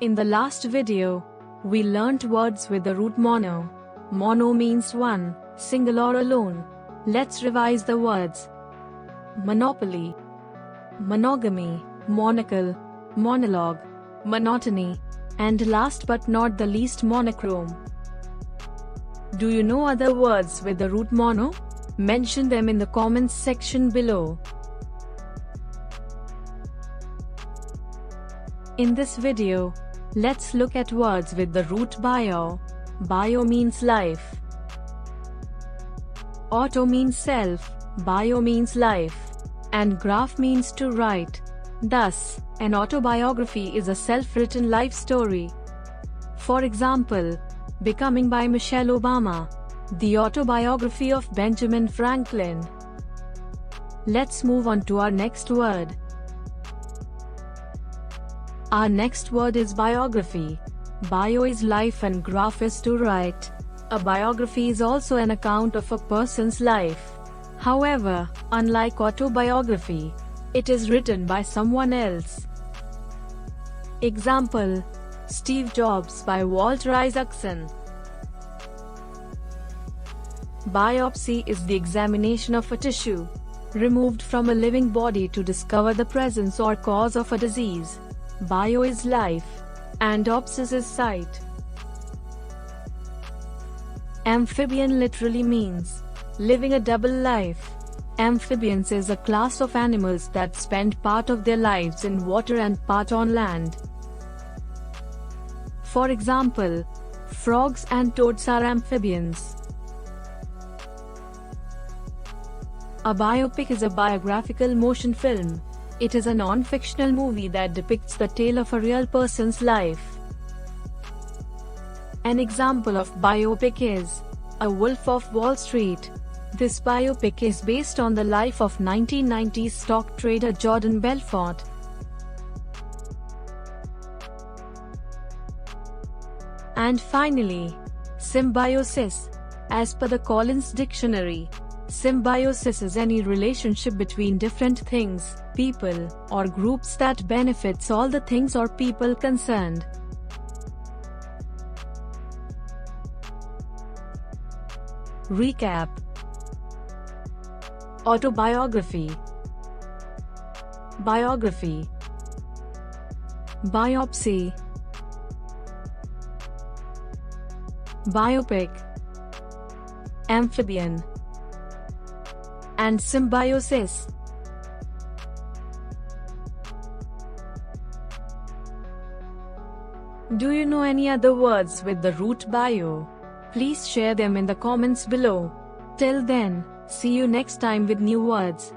In the last video, we learnt words with the root mono. Mono means one, single or alone. Let's revise the words. Monopoly, monogamy, monocle, monologue, monotony, and last but not the least, monochrome. Do you know other words with the root mono? Mention them in the comments section below. In this video, let's look at words with the root bio. Bio means life. Auto means self, bio means life, and graph means to write. Thus, an autobiography is a self-written life story. For example, Becoming by Michelle Obama, the autobiography of Benjamin Franklin. Let's move on to our next word. Our next word is biography. Bio is life and graph is to write. A biography is also an account of a person's life. However, unlike autobiography, it is written by someone else. Example: Steve Jobs by Walter Isaacson. Biopsy is the examination of a tissue removed from a living body to discover the presence or cause of a disease. Bio is life, and opsis is sight. Amphibian literally means living a double life. Amphibians is a class of animals that spend part of their lives in water and part on land. For example, frogs and toads are amphibians. A biopic is a biographical motion film. It is a non-fictional movie that depicts the tale of a real person's life. An example of biopic is A Wolf of Wall Street. This biopic is based on the life of 1990s stock trader Jordan Belfort. And finally, symbiosis. As per the Collins Dictionary, symbiosis is any relationship between different things, people, or groups that benefits all the things or people concerned. Recap: autobiography, biography, biopsy, biopic, amphibian, and symbiosis. Do you know any other words with the root bio? Please share them in the comments below. Till then, see you next time with new words.